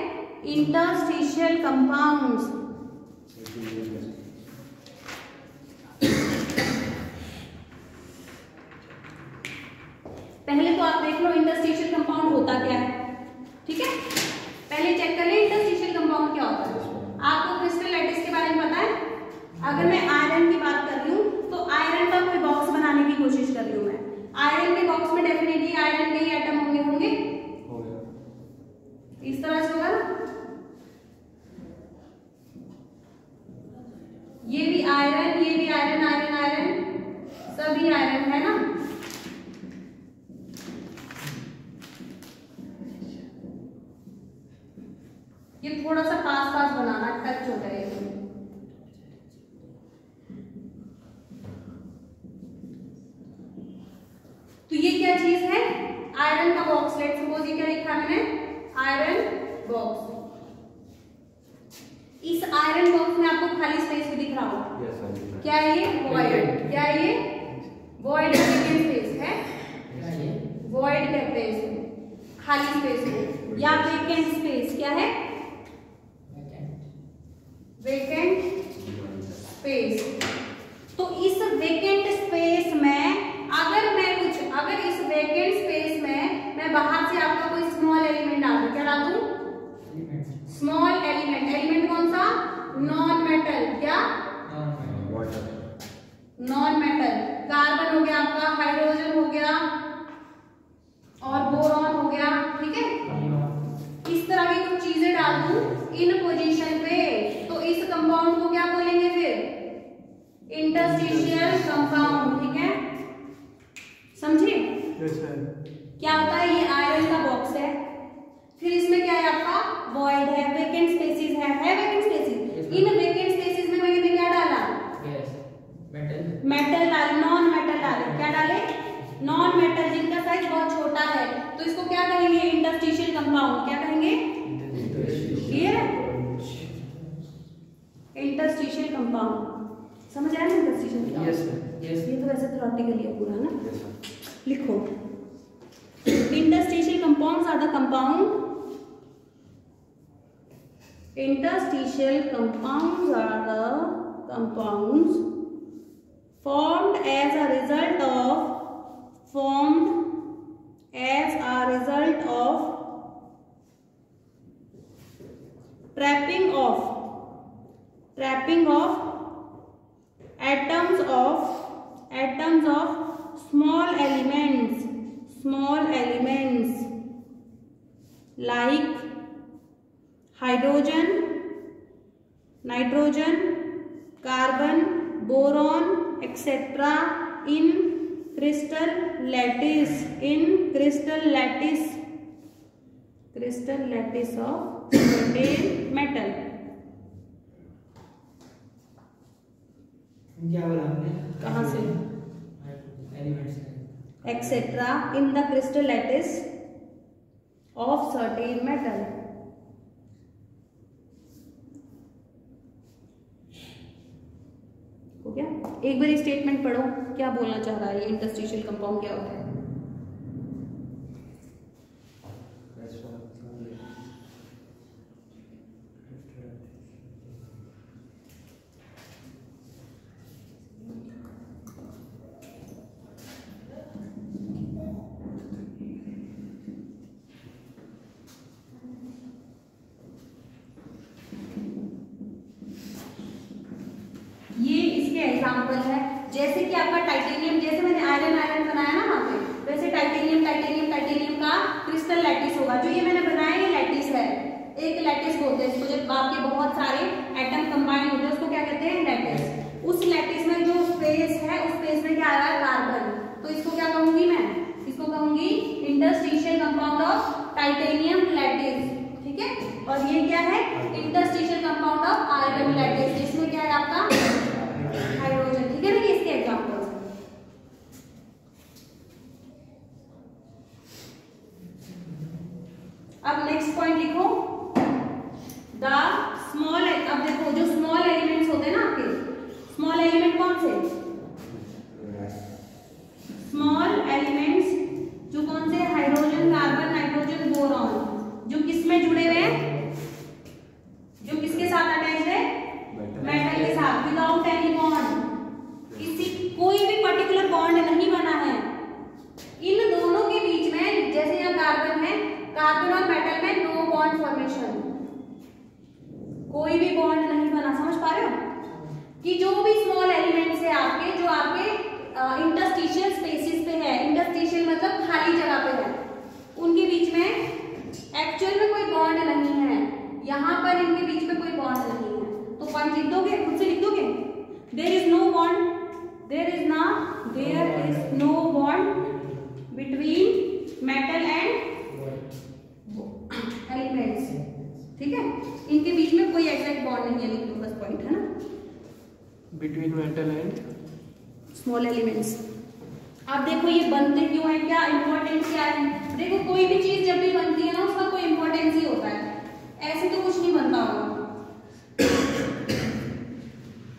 Interstitial compounds. पहले तो आप देख लो इंटरस्टिशियल कंपाउंड होता क्या है। ठीक है? पहले चेक कर ले इंटरस्टिशियल कंपाउंड क्या होता है। आपको क्रिस्टल लैटिस के बारे में पता है? अगर मैं आयरन की बात कर रही हूँ तो आयरन का कोई बॉक्स बनाने की कोशिश कर रही हूँ मैं, आयरन के बॉक्स में डेफिनेटली आयरन के ही एटम होंगे इस तरह से होगा ना। ये भी आयरन, ये भी आयरन, आयरन आयरन, सभी आयरन है ना। ये थोड़ा सा पास पास बनाना, टच होता है ये। तो ये क्या चीज है? आयरन का बॉक्स। लेट्स सपोज ये क्या लिखा मैंने? Iron box. इस आयरन बॉक्स में आपको खाली स्पेस भी दिख रहा होगा। क्या है ये? वॉइड। क्या है ये? वॉइड स्पेस है, वॉइड कहते हैं इसको, खाली स्पेस को, या वेकेंट स्पेस। क्या है? Vacant space. तो इस वेकेंट स्पेस में अगर इस वेकेंट स्पेस में मैं बाहर से आपका कोई स्मॉल एलिमेंट डाल दूं, क्या डाल दूं? Small element. एलिमेंट कौन सा? Non metal. क्या? Non metal. कार्बन हो गया आपका, हाइड्रोजन हो गया और बोरॉन हो गया, ठीक है। इस तरह की कुछ चीजें डाल दूं इन पोजीशन पे, तो इस कंपाउंड को क्या बोलेंगे फिर? इंटरस्टिशियल कंपाउंड, ठीक है, समझे? क्या होता है? ये आयरन का बॉक्स है, फिर इसमें क्या है आपका? वॉइड है, वेकेंट स्पेसिस है वेकेंट स्पेसिस। इन वेकेंट स्पेसिस में मैंने क्या डाला? मेटल डाल, नॉन मेटल डाले। क्या डाले? नॉन मेटल, जिनका साइज बहुत छोटा है, तो इसको क्या कहेंगे? Interstitial compound. क्या कहेंगे? क्लियर है? इंटरस्टिशियल कंपाउंड समझ आया ना? इंटरस्टिशियल कंपाउंड, यस ये तो वैसे थ्योरेटिकली है पूरा ना। लिखो, interstitial compounds are the compounds formed as a result of trapping of atoms of small elements like hydrogen, nitrogen, carbon, boron, etc. in crystal lattice of certain metal. क्या बोला आपने? कहाँ से? Elements etc. in the crystal lattice of certain metal. हो गया? एक बार statement पढ़ो, क्या बोलना चाह रहा है ये इंटरस्टिशियल कंपाउंड क्या होता है? एग्जाम्पल है, जैसे कि आपका टाइटेनियम, जैसे मैंने आयरन बनाया ना वहाँ पे, वैसे टाइटेनियम का क्रिस्टल लैटिस होगा। जो ये मैंने बनाया ये लैटिस है, एक लैटिस बोलते हैं इसको। जब आपके बहुत सारे एटम कंबाइन होते हैं उसको क्या कहते हैं? लैटिस। उस लैटिस में जो स्पेस है उस स्पेस में क्या आ रहा है? कार्बन। तो इसको क्या कहूंगी मैं? इसको कहूंगी interstitial compound of titanium lattice, ठीक है। और ये क्या है? Interstitial compound of iron lattice, जिसमें क्या है आपका? हाइड्रोजन, ठीक है ना। ये इसके एग्जांपल्स। अब नेक्स्ट पॉइंट लिखो, द स्मॉल। अब देखो जो स्मॉल एलिमेंट्स होते हैं ना आपके, स्मॉल एलिमेंट कौन से? स्मॉल एलिमेंट्स जो कौन से? Hydrogen, carbon, nitrogen, boron. जो किस में जुड़े हुए हैं? जो किसके साथ अटैच्ड है? मेटल के साथ, विदाउट एनी बॉन्ड। किसी कोई भी पर्टिकुलर बॉन्ड नहीं बना है इन दोनों के बीच में। जैसे यहाँ कार्बन है, कार्बन और मेटल में नो बॉन्ड फॉर्मेशन, कोई भी बॉन्ड नहीं बना। समझ पा रहे हो कि जो भी स्मॉल एलिमेंट्स है आपके, जो आपके इंटरस्टिशियल स्पेसिस पे है, इंटरस्टिशियल मतलब खाली जगह पे है, उनके बीच में एक्चुअल में कोई बॉन्ड नहीं है। यहाँ पर इनके बीच में कोई बॉन्ड नहीं है। तो पॉइंट लिख दोगे, खुद से लिख दोगे। There is no bond, there is no bond between metal and elements, ठीक है। इनके बीच में कोई एग्जैक्ट बॉन्ड नहीं है, लिख दो बस, पॉइंट है ना। Between metal and small elements. अब देखो ये बनते क्यों है, क्या इंपॉर्टेंस क्या है? देखो कोई भी चीज जब भी बनती है ना उसका कोई इंपॉर्टेंस ही होता है, ऐसे तो कुछ नहीं बनता होगा।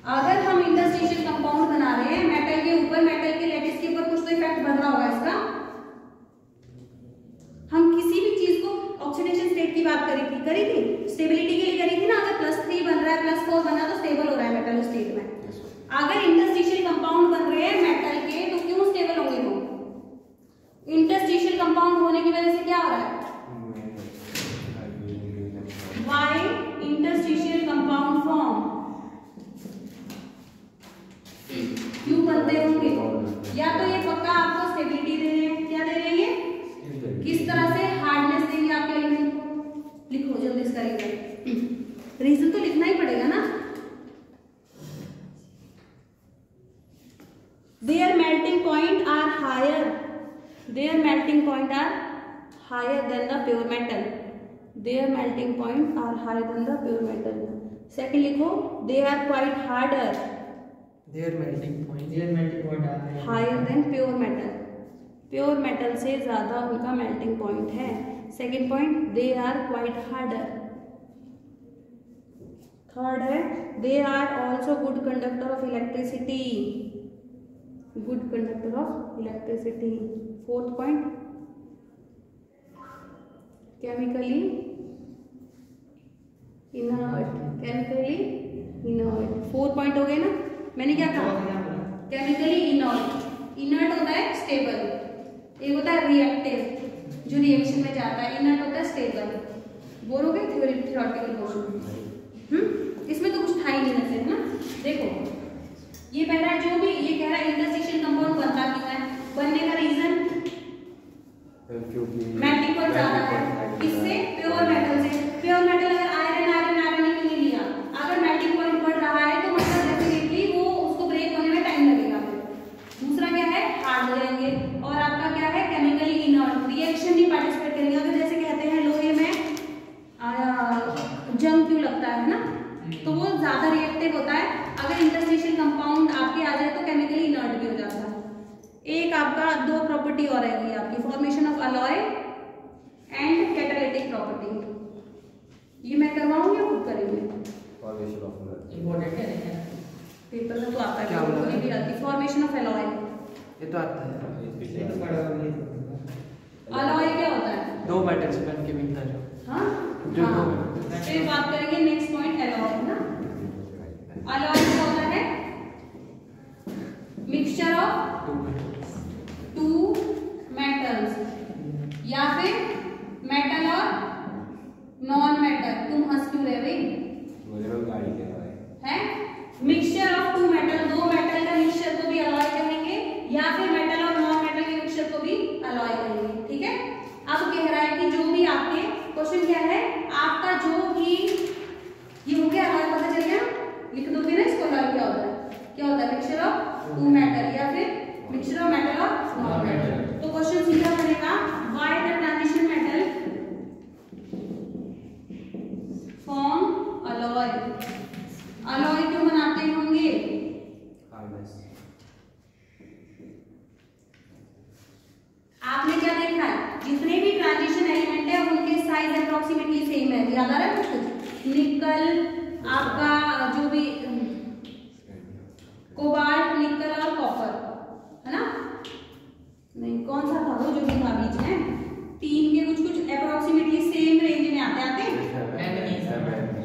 अगर हम इंटरस्टिशियल कंपाउंड बना रहे हैं, मेटल के ऊपर, मेटल के लैटिस के ऊपर कुछ तो इफेक्ट बन रहा होगा इसका। हम किसी भी चीज को ऑक्सीडेशन स्टेट की बात करी थी, स्टेबिलिटी के लिए करी थी ना। अगर +3 बन रहा है, +4 बन रहा है तो स्टेबल हो रहा है मेटल स्टेट में। अगर इंटरस्टिशियल कंपाउंड बन रहे हैं मेटल के, तो क्यों स्टेबल होंगे वो? इंटरस्टिशियल कंपाउंड होने की वजह से क्या हो रहा है? Why interstitial compound form? क्यों बनते होंगे? या तो ये पक्का आपको स्टेबिलिटी दे रहे हैं, क्या दे रहे हैं ये, किस तरह से हार्डनेस देंगे आपके एलिमेंट को। लिखो जल्दी इसका रीजन तो लिखना ही पड़ेगा ना। Their melting point are higher. Their melting point are higher than the pure metal. Their melting point are higher than the pure metal. Second लिखो, they are quite harder. Their melting point are Higher than pure metal. Pure metal से ज़्यादा उनका melting point है. Second point, they are quite harder. Third है, they are also good conductor of electricity. Good conductor of electricity. Fourth point, chemically inert. Chemically inert. 4 point हो गए ना। मैंने क्या कहा, chemically inert. inert होता है stable, एक होता है reactive जो रिएक्शन में जाता है, inert होता है stable। बोलोगे theoretical portion। इसमें तो कुछ था ही नहीं वैसे, है ना। देखो ये पहला जो भी ये कह रहा है इंटरस्टिशियल कंपाउंड बनता क्यों है, बनने का रीजन मेल्टिंग पॉइंट ज्यादा है, किससे, प्योर मेटल से। प्योर मेटल अगर आयरन आयरन आयरन ही क्यों नहीं लिया, अगर मेल्टिंग पॉइंट बढ़ रहा है तो मतलब डेफिनेटली वो उसको ब्रेक होने में टाइम लगेगा। दूसरा क्या है, हार्ड हो जाएंगे। और आपका क्या है, केमिकली इनर्ट, रिएक्शन नहीं पार्टिसिपेट करेंगे। अगर जैसे कहते हैं लोहे में जंग क्यों लगता है ना, तो वो ज्यादा रिएक्टिव होता है। अगर इंटरस्टिशियल कंपाउंड आपके आ जाए तो केमिकली इनर्ट भी हो जाता है। एक आपका दो प्रॉपर्टी और रहेगी आपकी, formation of alloy and catalytic property. ये मैं करवाऊंगी या खुद करेंगे, फॉर्मेशन ऑफ अलॉय इंपॉर्टेंट है, पेपर में तो आता है, क्या बोला? कोई भी आती। फॉर्मेशन ऑफ अलॉय, ये तो आता है। अलॉय क्या होता है, दो मेटल से बन के मिलता है जो। हाँ जो हाँ। फिर बात करेंगे नेक्स्ट पॉइंट, अलॉय ना। अलॉय क्या होता है, मिक्सचर ऑफ टू मेटल्स, या फिर मेटल और नॉन मेटल। तुम हंस क्यों रहे भाई, मुझे लोग गाड़ी कह रहा है। मिक्सचर ऑफ टू मेटल, दो मेटल का मिक्सचर को भी अलॉय कहेंगे, या फिर मेटल और नॉन मेटल के मिक्सचर को भी अलॉय कहेंगे। ठीक है। अब कह रहा है कि जो भी आपके क्वेश्चन क्या है, आपका जो भी ये हो गया अलॉय, पता चल गया, लिख दोगे ना इसको। अलॉय क्या होता है, क्या होता है, मिक्सचर ऑफ टू मेटल या फिर मिक्सचर ऑफ मेटल और नॉन मेटल। तो क्वेश्चन सीधा बनेगा, why the transition metal form alloy. Alloy क्यों बनाते होंगे, हार्डनेस। आपने क्या देखा है, जितने भी ट्रांजिशन एलिमेंट है उनके साइज अप्रोक्सीमेटली सेम है। याद आ रहा है कुछ, निकल आपका जो भी कोबाल्ट, निकल और कॉपर, है ना। नहीं कौन सा था वो जो भी था बीच में, तीन के कुछ कुछ अप्रोक्सीमेटली सेम रेंज में आते आते।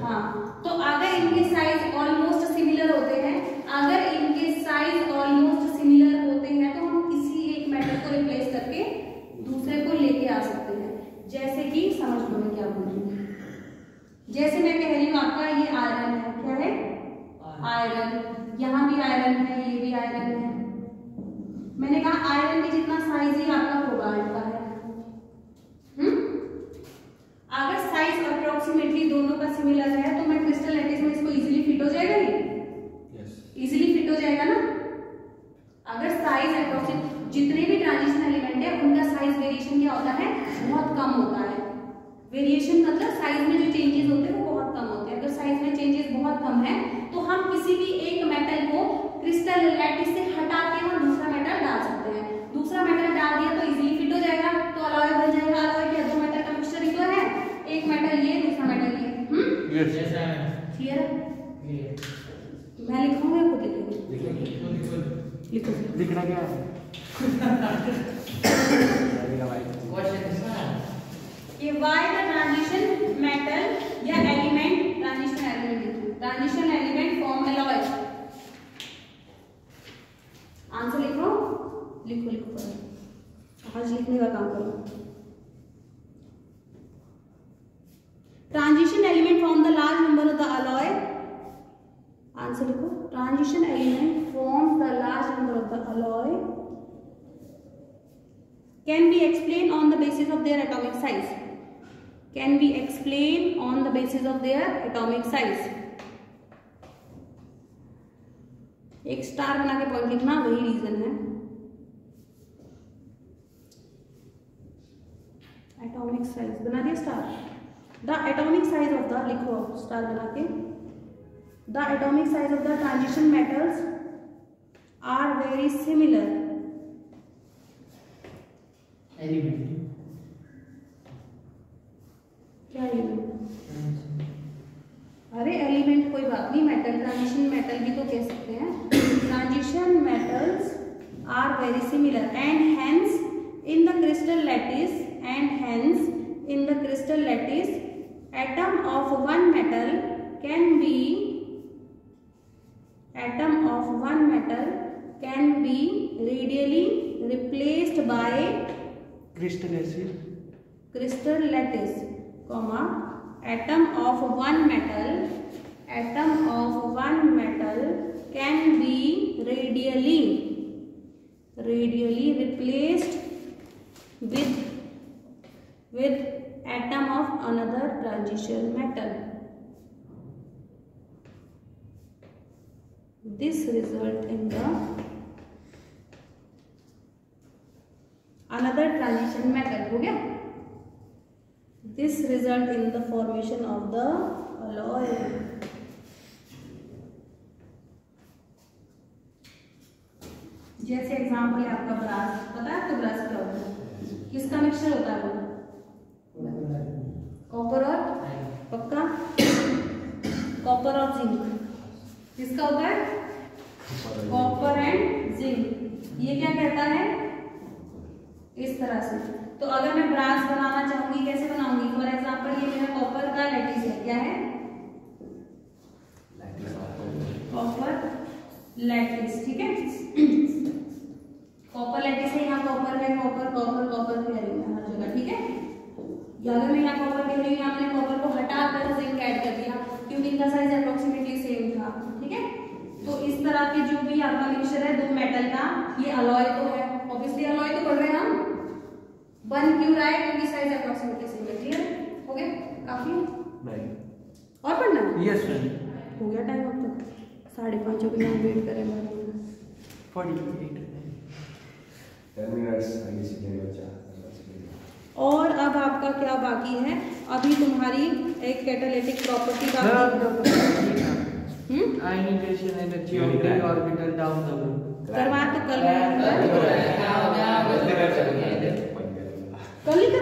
हाँ, तो अगर इनके साइज ऑलमोस्ट सिमिलर होते हैं, अगर इनके साइज ऑलमोस्ट सिमिलर होते हैं तो हम किसी एक मेटल को रिप्लेस करके दूसरे को लेके आ सकते हैं। जैसे कि समझ लो मैं क्या बोल रही हूँ, जैसे मैं कह रही हूँ आपका ये आयरन है, क्या है, आयरन, यहाँ भी आयरन है, ये भी आयरन है। मैंने कहा आयरन के जितना साइज ही आपका कोबाल्ट का है। अगर साइज अप्रोक्सीमेटली दोनों का सिमिलर है तो मैं क्रिस्टल लैटिस में इसको इजीली फिट हो जाएगा, ये इजीली फिट हो जाएगा ना। अगर साइज अप्रोक्सीमेट, जितने भी ट्रांजिशन एलिमेंट है उनका साइज वेरिएशन क्या होता है, बहुत कम होता है। वेरिएशन मतलब साइज में जो चेंजेस होते हैं वो बहुत कम होते हैं। अगर साइज में चेंजेस बहुत कम है तो हम किसी भी एक मेटल को क्रिस्टल लैटिस से हटा के हम दूसरा मेटल डाल सकते हैं। दूसरा मेटल डाल दिया तो इजीली फिट हो जाएगा, तो अलॉय बन जाएगा। अलॉय क्या, दो मेटल का मिक्सचर ही तो है, एक मेटल ये दूसरा मेटल ये। क्लियर है, मैं लिखूंगा या खुद लिखोगे, लिखो। लिखना क्या है, कि व्हाई द ट्रांजिशन मेटल या element, transition element, transition element form alloy. Answer लिखो, लिखो लिखो, आज लिखने का काम करो। Transition element form the large number of the alloy. Answer लिखो, transition element form the large number of the alloy Can be explained on the basis of their atomic size. Can be explained on the basis of their atomic size. एक star बना के point लिखना, वही reason है. Atomic size बना दिया star. The atomic size of the, लिखो star बना के, the atomic size of the transition metals are very similar. Element क्या एलिमेंट? अरे एलिमेंट कोई बात नहीं, मेटल, ट्रांजिशन मेटल भी तो कह सकते हैं. Transition metals are very similar and hence in the crystal lattice, and hence in the crystal lattice atom of one metal can be radially replaced by crystal acid. Crystal lattice, comma, atom of one metal can be radially replaced with atom of another transition metal. This result in the another transition metal. हो गया? This result in the formation of the alloy. जैसे example है आपका brass. पता है आपको brass क्या होता है? किसका मिक्सचर होता है वो? कॉपर और पक्का, कॉपर और जिंक. किसका होता है? Copper and zinc. ये क्या कहता है? इस तरह से. तो अगर मैं ब्रास बनाना चाहूंगी, कैसे बनाऊंगी? फॉर एग्जांपल ये मेरा कॉपर का लैटिस है. क्या है? Copper lattice. ठीक है, कॉपर लैटिस है. यहाँ कॉपर है, कॉपर कॉपर कॉपर कह रही हूँ हर जगह. ठीक है, या अगर मैं यहाँ कॉपर कह रही हूँ, यहाँ मैंने कॉपर को हटाकर जिंक ऐड कर दिया क्योंकि इनका साइज अप्रोक्सीमेटली सेम था. ठीक है, तो इस तरह के जो भी आपका मिक्सचर है दो मेटल का, ये अलॉय तो है. ऑब्वियसली अलॉय तो पढ़ रहे हैं हम. बन क्यों रहा है? क्योंकि साइज अप्रोक्सीमेटली सेम है. क्लियर हो गया? काफी नहीं और पढ़ना है? Yes sir. हो गया टाइम अब तक. 5:30 बजे हम वेट करेंगे. 48 10 minutes आगे सीखेंगे बच्चा. और अब आपका क्या बाकी है? अभी तुम्हारी एक कैटालिटिक प्रॉपर्टी बाकी है. Ionisation energy of D orbital down the loop. करवा तो कल ही करना है. 3D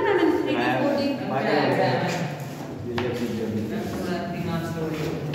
4D